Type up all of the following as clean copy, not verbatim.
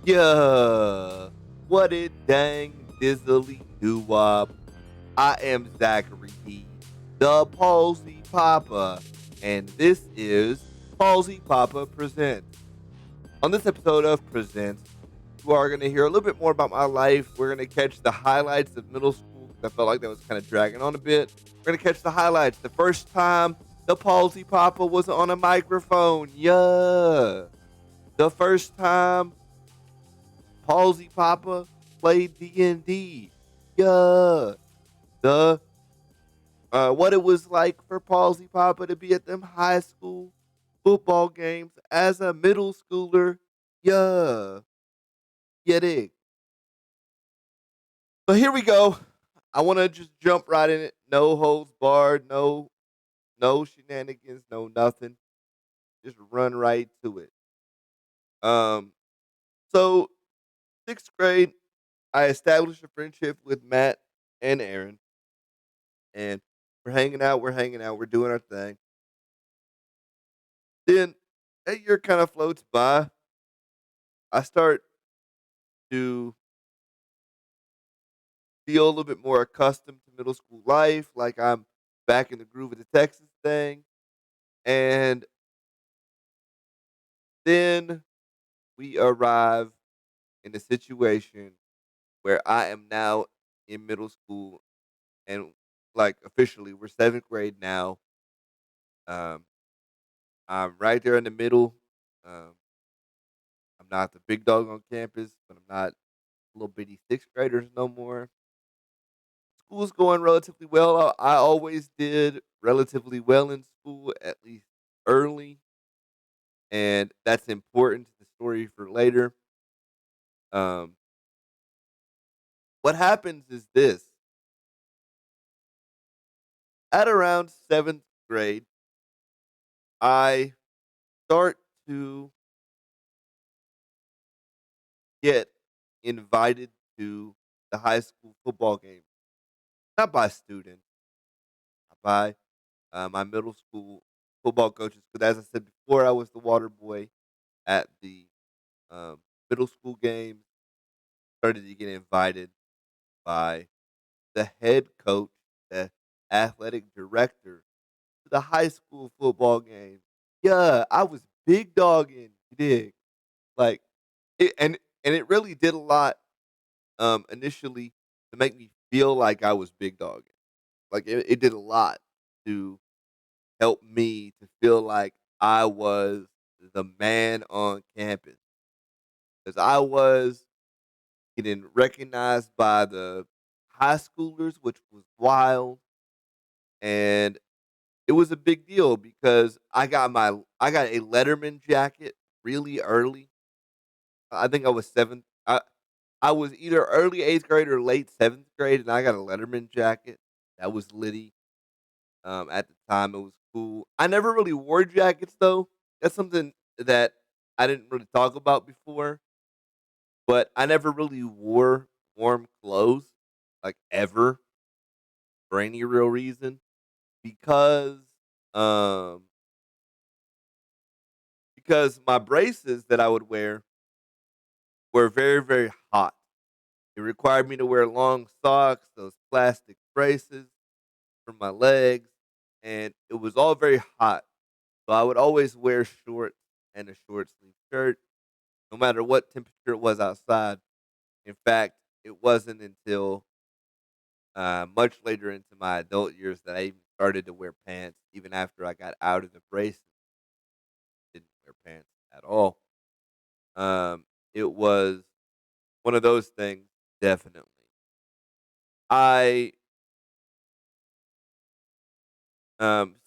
Yeah, what it dang dizzly doo wop. I am Zachary D, the Palsy Papa, and this is Palsy Papa Presents. On this episode of Presents, you are going to hear a little bit more about my life. We're going to catch the highlights of middle school because I felt like that was kind of dragging on a bit. We're going to catch the highlights. The first time the Palsy Papa was on a microphone. Yeah. The first time Palsy Papa played D&D. Yeah. The what it was like for Palsy Papa to be at them high school football games as a middle schooler. Yeah. Yeah, dig. So here we go. I want to just jump right in it. No holds barred, no shenanigans, no nothing. Just run right to it. Um so 6th grade, I established a friendship with Matt and Aaron, and we're hanging out, we're doing our thing. Then a year kind of floats by. I start to feel a little bit more accustomed to middle school life, like I'm back in the groove of the Texas thing. And then we arrive in a situation where I am now in middle school and like officially we're 7th grade now. Um, I'm right there in the middle. Um, I'm not the big dog on campus, but I'm not little bitty 6th graders no more. School's going relatively well. I always did relatively well in school, at least early, and that's important to the story for later. Um, what happens is this: at around 7th grade, I start to get invited to the high school football game, not by students, by my middle school football coaches. Because as I said before, I was the water boy at the um, middle school games. Started to get invited by the head coach, the athletic director, to the high school football game. Yeah, I was big dogging. You dig? Like it, and it really did a lot. Initially to make me feel like I was big dogging. Like it did a lot to help me to feel like I was the man on campus because I was getting recognized by the high schoolers, which was wild, and it was a big deal because I got a Letterman jacket really early. I think I was 7th. I was either early 8th grade or late 7th grade, and I got a Letterman jacket. That was litty. At the time, it was cool. I never really wore jackets though. That's something that I didn't really talk about before. But I never really wore warm clothes, like, ever, for any real reason, because, um because my braces that I would wear were very, very hot. It required me to wear long socks, those plastic braces for my legs, and it was all very hot. So I would always wear shorts and a short sleeve shirt, no matter what temperature it was outside. In fact, it wasn't until much later into my adult years that I even started to wear pants, even after I got out of the braces. Didn't wear pants at all. It was one of those things, definitely. I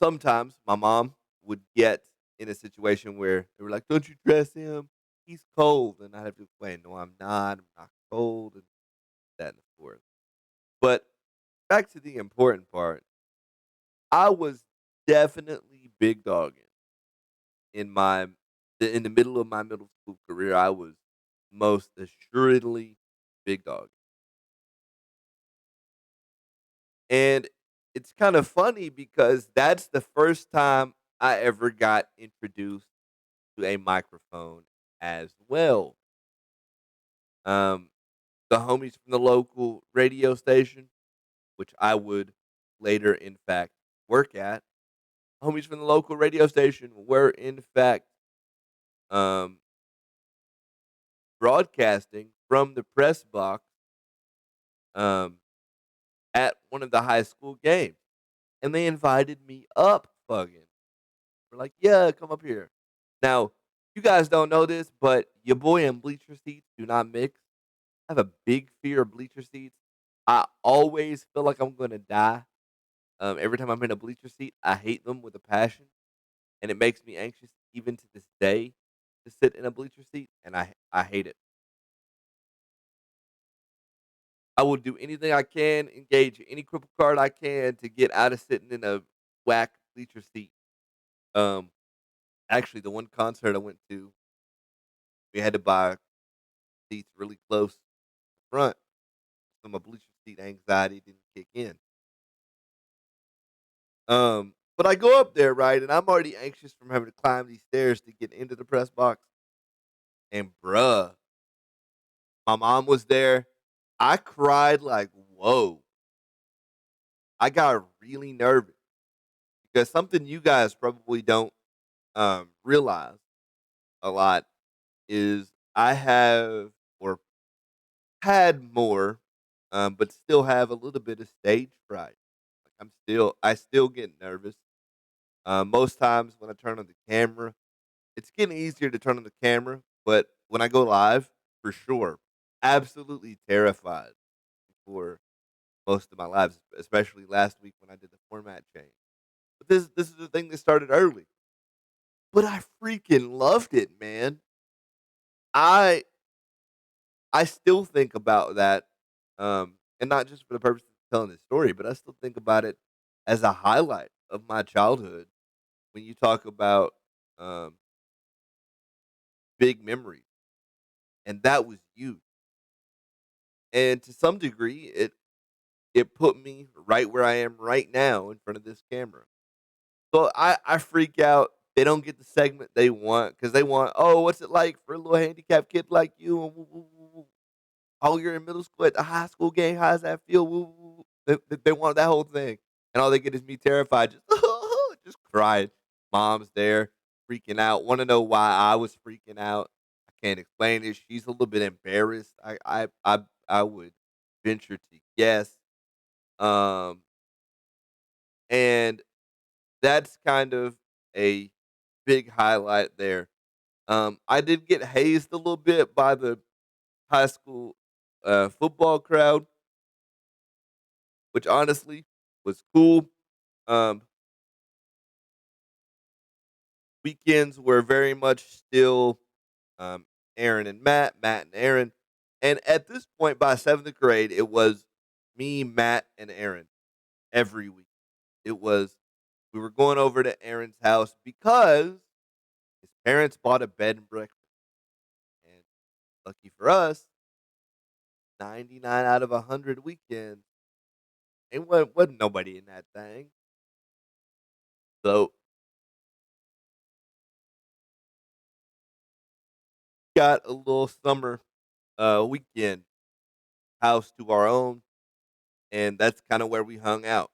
sometimes my mom would get in a situation where they were like, "Don't you dress him? He's cold," and I'd have to explain, "No, I'm not. I'm not cold," and that and forth. But back to the important part, I was definitely big dogging in in the middle of my middle school career. I was most assuredly big dog, and it's kind of funny because that's the first time I ever got introduced to a microphone as well. Um, the homies from the local radio station, which I would later, in fact, work at. Homies from the local radio station were, in fact, um, broadcasting from the press box um, at one of the high school games, and they invited me up. Fucking, we're like, yeah, come up here. Now, you guys don't know this, but your boy and bleacher seats do not mix. I have a big fear of bleacher seats. I always feel like I'm gonna die. Every time I'm in a bleacher seat, I hate them with a passion, and it makes me anxious even to this day to sit in a bleacher seat, and I hate it. I will do anything I can, engage any cripple card I can to get out of sitting in a whack bleacher seat. Um, Actually, the one concert I went to, we had to buy seats really close front, so my bleacher seat anxiety didn't kick in. But I go up there, right, and I'm already anxious from having to climb these stairs to get into the press box. And bruh, my mom was there. I cried like, whoa. I got really nervous because something you guys probably don't realize a lot is I have or had more, but still have a little bit of stage fright. Like I still get nervous. Most times when I turn on the camera, it's getting easier to turn on the camera, but when I go live, for sure, absolutely terrified for most of my lives, especially last week when I did the format change. But this is the thing that started early. But I freaking loved it, man. I I still think about that, and not just for the purpose of telling this story, but I still think about it as a highlight of my childhood when you talk about um, big memories, and that was huge. And to some degree, it put me right where I am right now in front of this camera. So I freak out. They don't get the segment they want because they want, oh, what's it like for a little handicapped kid like you? And woo, woo, woo, woo. Oh, you're in middle school at the high school game. How does that feel? Woo, woo, woo. They want that whole thing, and all they get is me terrified, just just crying. Mom's there, freaking out. Want to know why I was freaking out? I can't explain it. She's a little bit embarrassed. I would venture to guess. Um, and that's kind of a big highlight there. I did get hazed a little bit by the high school football crowd, which honestly was cool. Um, Weekends were very much still Aaron and Matt and Aaron. And at this point, by seventh grade, it was me, Matt, and Aaron every week. It was, we were going over to Aaron's house because his parents bought a bed and breakfast. And lucky for us, 99 out of 100 weekends, it wasn't nobody in that thing. So got a little summer weekend house to our own, and that's kind of where we hung out.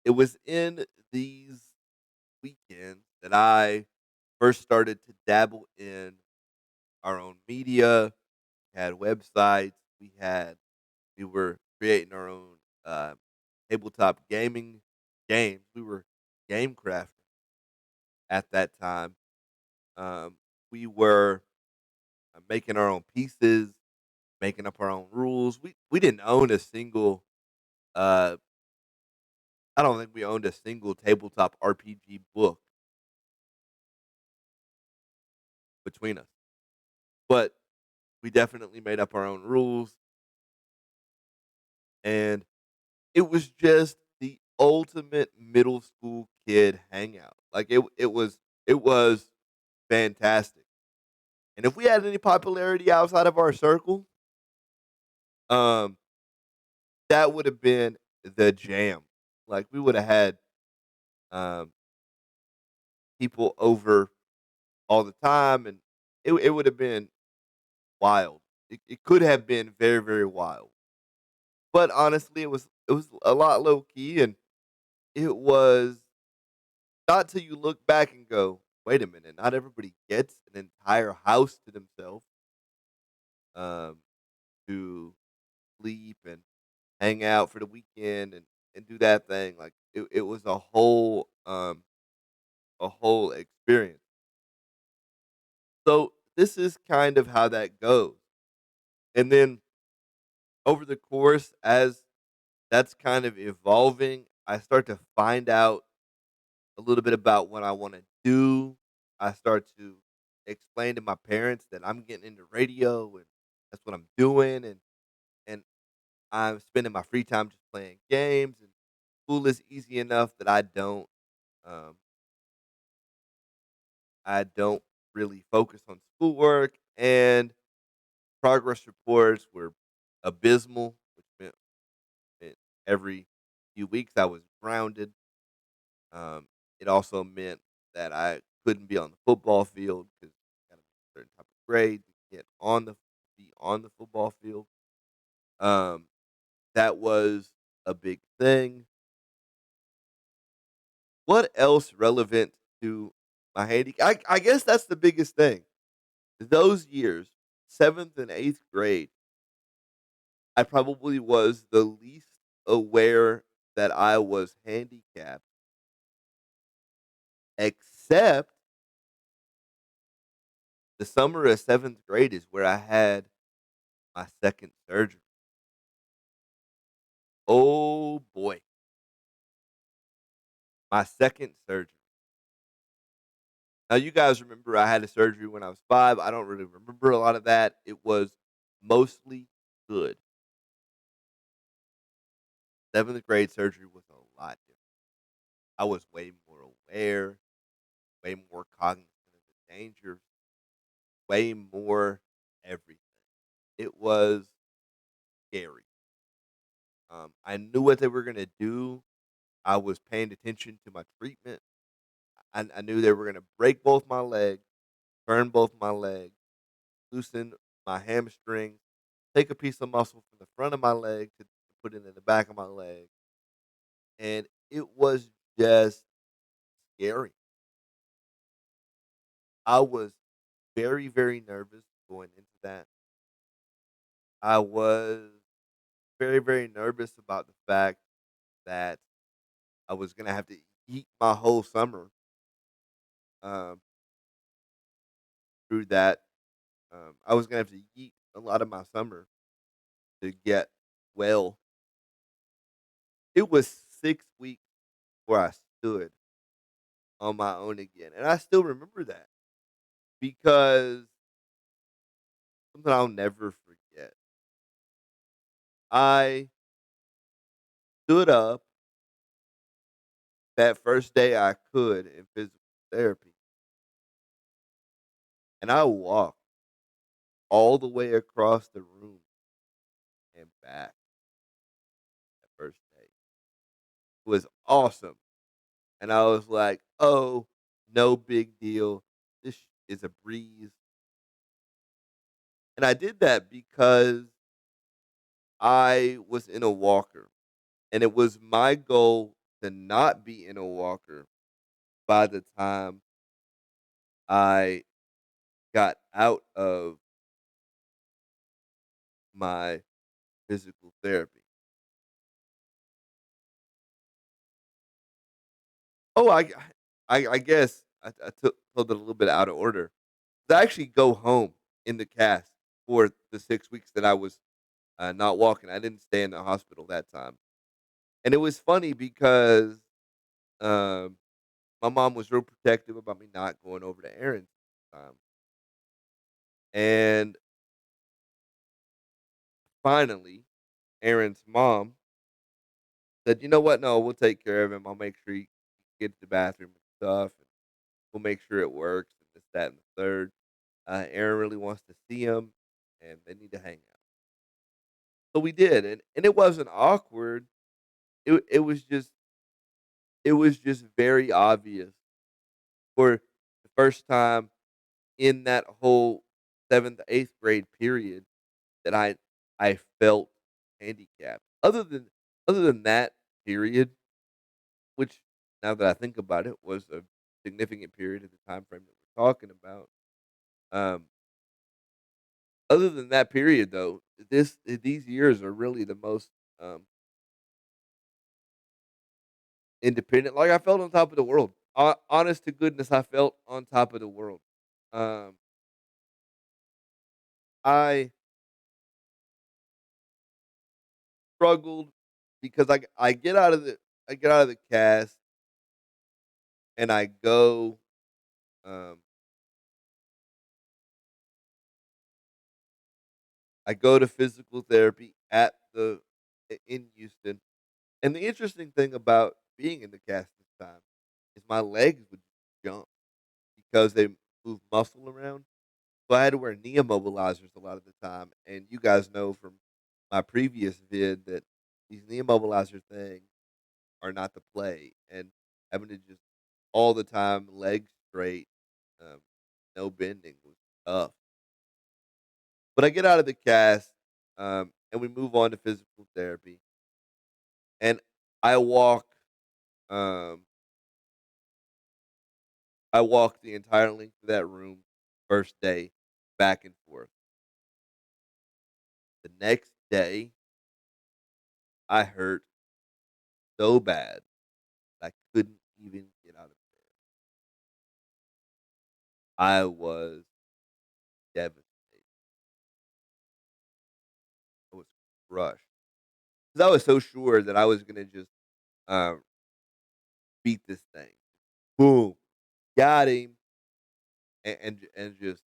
It was in these weekends that I first started to dabble in our own media. We had websites. We were creating our own uh, tabletop gaming games. We were game crafting at that time. Um, we were making our own pieces, making up our own rules. We didn't own a single. Uh, I don't think we owned a single tabletop RPG book between us, but we definitely made up our own rules, and it was just the ultimate middle school kid hangout. Like it was fantastic. And if we had any popularity outside of our circle, um, that would have been the jam. Like we would have had um people over all the time, and it would have been wild. it could have been very, very wild. But honestly, it was a lot low key, and it was not till you look back and go, "Wait a minute, not everybody gets an entire house to themselves, um, to sleep and hang out for the weekend and do that thing." Like, it was a whole experience. So, this is kind of how that goes. And then over the course, as that's kind of evolving, I start to find out a little bit about what I wanna do. I start to explain to my parents that I'm getting into radio and that's what I'm doing, and I'm spending my free time just playing games, and school is easy enough that um, I don't really focus on schoolwork, and progress reports were abysmal, which meant every few weeks I was grounded. It also meant that I couldn't be on the football field because got to a certain type of grade to get on the be on the football field. Um, that was a big thing. What else relevant to my handicap? I guess that's the biggest thing. Those years, seventh and eighth grade, I probably was the least aware that I was handicapped, except the summer of seventh grade is where I had my second surgery. Oh boy, my second surgery. Now, you guys remember I had a surgery when I was 5. I don't really remember a lot of that. It was mostly good. Seventh grade surgery was a lot different. I was way more aware, way more cognizant of the dangers, way more everything. It was scary. I knew what they were going to do. I was paying attention to my treatment. I knew they were going to break both my legs, burn both my legs, loosen my hamstrings, take a piece of muscle from the front of my leg to put it in the back of my leg. And it was just scary. I was very, very nervous going into that. I was very, very nervous about the fact that I was gonna have to eat my whole summer um, through that. I was gonna have to eat a lot of my summer to get well. It was 6 weeks where I stood on my own again, and I still remember that because something I'll never forget. I stood up that first day I could in physical therapy, and I walked all the way across the room and back that first day. It was awesome. And I was like, "Oh, no big deal. This is a breeze." And I did that because I was in a walker, and it was my goal to not be in a walker by the time I got out of my physical therapy. Oh, I guess I told it a little bit out of order. I actually go home in the cast for the 6 weeks that I was not walking. I didn't stay in the hospital that time, and it was funny because um, my mom was real protective about me not going over to Aaron's time, and finally, Aaron's mom said, "You know what? No, we'll take care of him. I'll make sure he gets to the bathroom and stuff, and we'll make sure it works and this, that, and the third. Aaron really wants to see him, and they need to hang out." So we did, and it wasn't awkward. It was just very obvious for the first time in that whole 7th, 8th grade period that I felt handicapped. Other than that period, which now that I think about it was a significant period of the time frame that we're talking about. Um, Other than that period though, these years are really the most um independent. Like I felt on top of the world. Honest to goodness, I felt on top of the world. Um, I struggled because I get out of the cast and um I go to physical therapy in Houston. And the interesting thing about being in the cast this time is my legs would jump because they move muscle around. So I had to wear knee immobilizers a lot of the time. And you guys know from my previous vid that these knee immobilizer things are not the play. And having to just all the time, legs straight, um, no bending was tough. But I get out of the cast, and we move on to physical therapy. And I walk, um, I walk the entire length of that room first day, back and forth. The next day, I hurt so bad I couldn't even get out of bed. I was devastated. I was crushed because I was so sure that I was gonna just uh, beat this thing. Boom, got him, and just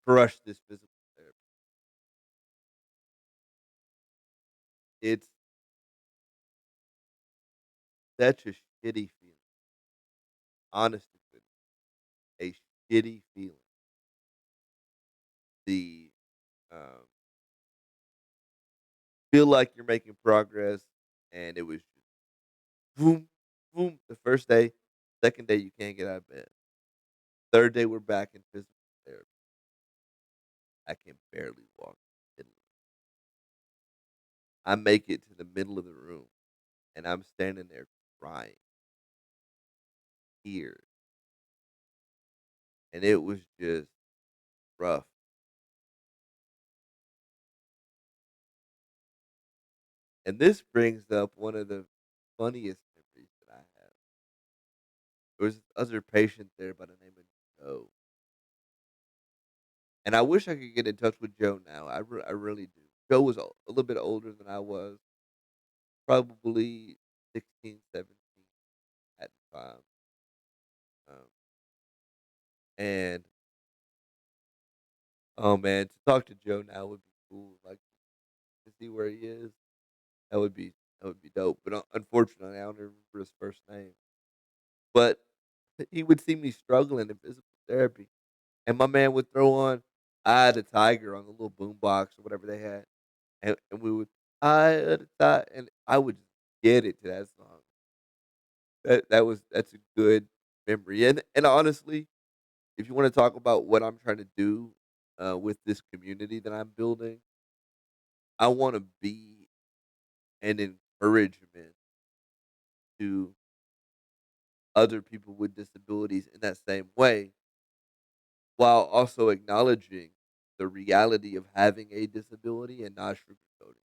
crush this physical therapy. It's such a shitty feeling, honest to goodness, a shitty feeling. The um, feel like you're making progress, and it was just boom, boom. The first day, second day, you can't get out of bed. Third day, we're back in physical therapy. I can barely walk. I make it to the middle of the room, and I'm standing there crying, tears, and it was just rough. And this brings up one of the funniest memories that I have. There was this other patient there by the name of Joe, and I wish I could get in touch with Joe now. I really do. Joe was a little bit older than I was, probably 16, 17 at the time. Um, and oh man, to talk to Joe now would be cool. Like to see where he is. That would be that would be dope. But unfortunately, I don't remember his first name. But he would see me struggling in physical therapy, and my man would throw on "Eye of the Tiger" on the little boom box or whatever they had, and we would "Eye of the Tiger," and I would just get it to that song. That's a good memory, and honestly, if you want to talk about what I'm trying to do with this community that I'm building, I want to be an encouragement to other people with disabilities in that same way, while also acknowledging the reality of having a disability and not sugarcoating.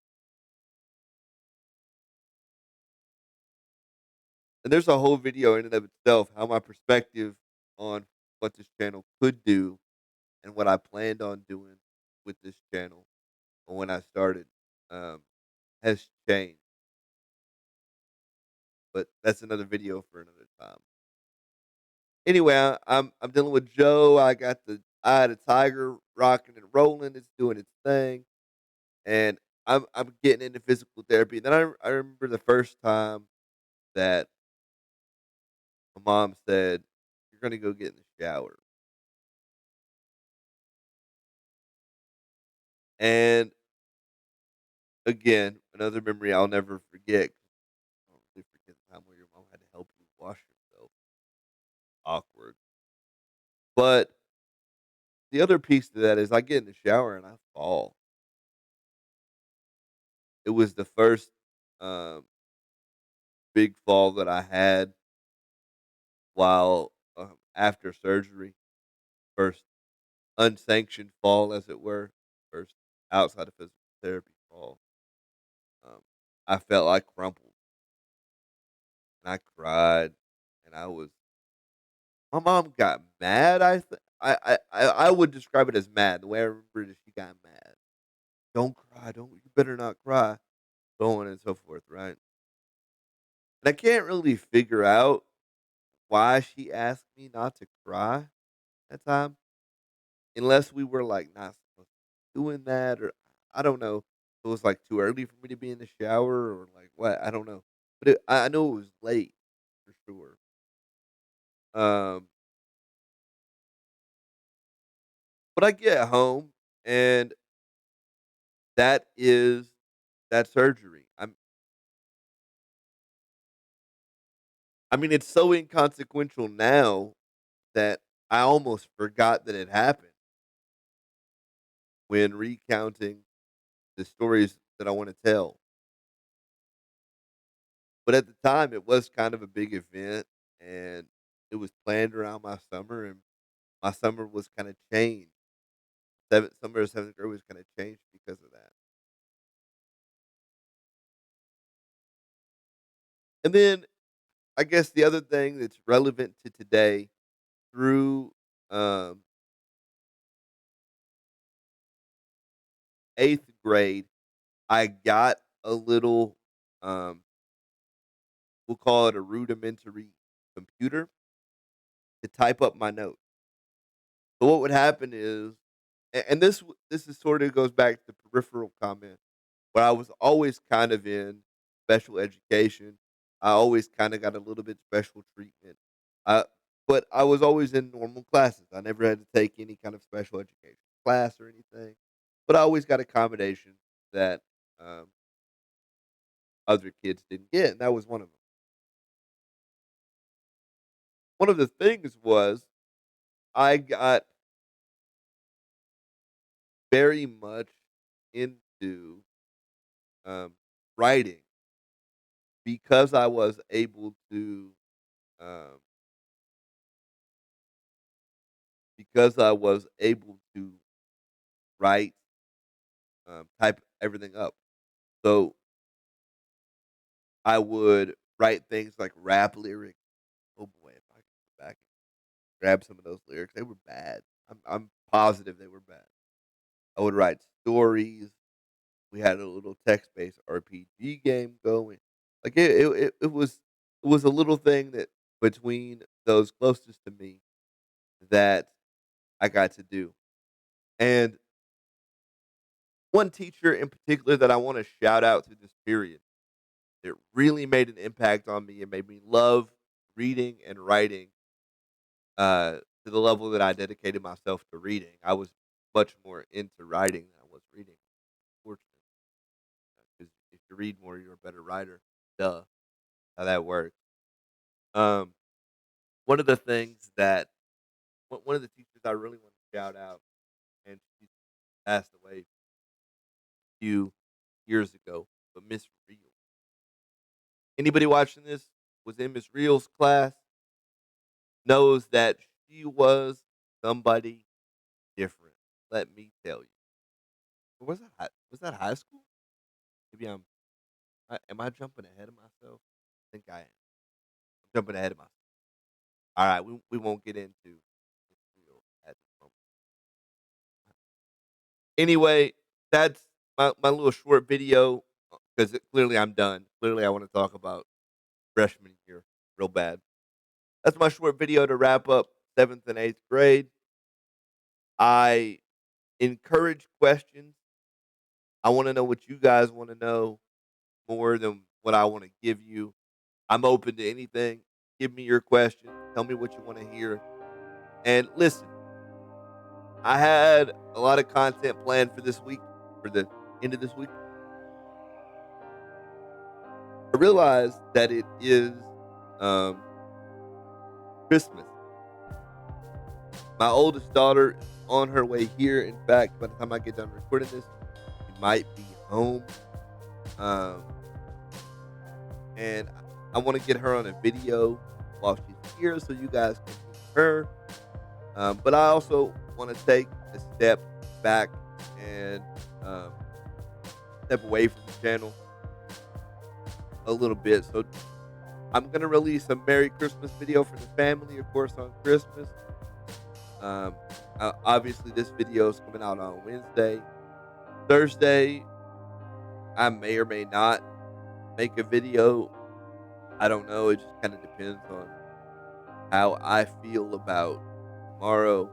And there's a whole video in and of itself how my perspective on what this channel could do and what I planned on doing with this channel when I started um, has changed. But that's another video for another time. Anyway, I'm dealing with Joe. I got the Eye of the Tiger rocking and rolling. It's doing its thing, and I'm getting into physical therapy. Then I remember the first time that my mom said, "You're gonna go get in the shower," and again, another memory I'll never forget. I'll really forget the time where your mom had to help you wash yourself. Awkward. But the other piece to that is I get in the shower and I fall. It was the first um, big fall that I had while after surgery. First unsanctioned fall, as it were. First outside of physical therapy fall. Um, I felt like crumpled, and I cried, and I was. My mom got mad. I would describe it as mad. The way I remember it is she got mad. Don't cry. Don't. You better not cry. So on and so forth. Right. And I can't really figure out why she asked me not to cry that time, unless we were like not supposed to be doing that, or I don't know. It was like too early for me to be in the shower, or like what? I don't know. But I know it was late for sure. Um, but I get home, and that is that surgery. I mean, it's so inconsequential now that I almost forgot that it happened when recounting the stories that I want to tell. But at the time, it was kind of a big event, and it was planned around my summer, and my summer was kind of changed. Summer of 7th grade was kind of changed because of that. And then I guess the other thing that's relevant to today, through um, 8th grade, I got a little, um, we'll call it a rudimentary computer to type up my notes. So what would happen is, and this is sort of goes back to the peripheral comment, where I was always kind of in special education. I always kind of got a little bit special treatment. Uh, but I was always in normal classes. I never had to take any kind of special education class or anything. But I always got accommodations that um, other kids didn't get, and that was one of them. One of the things was I got very much into writing because I was able to um, write, type everything up. So I would write things like rap lyrics. Oh boy, if I could go back and grab some of those lyrics, they were bad. I'm positive they were bad. I would write stories. We had a little text based RPG game going. Like it was a little thing that between those closest to me that I got to do. And one teacher in particular that I want to shout out through this period, it really made an impact on me. It made me love reading and writing to the level that I dedicated myself to reading. I was much more into writing than I was reading. Fortunately, because if you read more, you're a better writer. Duh, how that works. Um, one of the things that one of the teachers I really want to shout out, and she passed away a few years ago, but Miss Real. Anybody watching this was in Miss Real's class knows that she was somebody different. Let me tell you. Or was that was that high school? Maybe am I jumping ahead of myself? I think I am. I'm jumping ahead of myself. All right, we won't get into Miss Real at this moment. Anyway, that's my little short video because clearly I'm done. Clearly, I want to talk about freshman year real bad. That's my short video to wrap up 7th and 8th grade. I encourage questions. I want to know what you guys want to know more than what I want to give you. I'm open to anything. Give me your questions. Tell me what you want to hear. And listen, I had a lot of content planned for this week, for the end of this week. I realized that it is um, Christmas. My oldest daughter is on her way here. In fact, by the time I get done recording this, she might be home. Um, and I want to get her on a video while she's here so you guys can see her. But I also want to take a step back and um, step away from the channel a little bit. So I'm gonna release a Merry Christmas video for the family, of course, on Christmas. Um, Obviously, this video is coming out on Wednesday. Thursday, I may or may not make a video. I don't know. It just kind of depends on how I feel about tomorrow.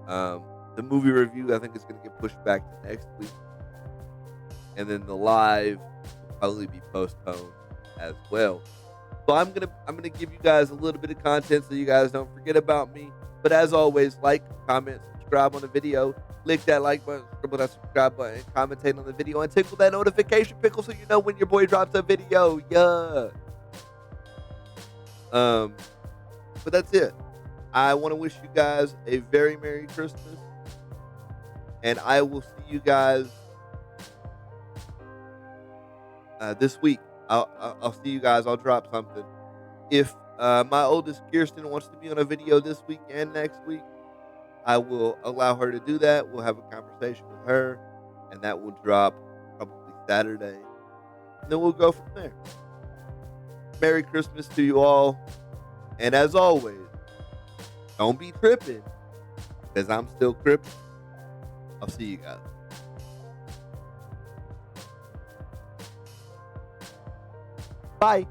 Um, the movie review, I think, is going to get pushed back to next week, and then the live will probably be postponed as well. So I'm gonna give you guys a little bit of content so you guys don't forget about me. But as always, like, comment, subscribe on the video, click that like button, scribble that subscribe button, commentate on the video, and tickle that notification pickle so you know when your boy drops a video. Yeah. But that's it. I want to wish you guys a very Merry Christmas, and I will see you guys this week. I'll see you guys. I'll drop something. If my oldest Kirsten wants to be on a video this week and next week, I will allow her to do that. We'll have a conversation with her, and that will drop probably Saturday. And then we'll go from there. Merry Christmas to you all. And as always, don't be tripping, because I'm still crippin'. I'll see you guys. Bye.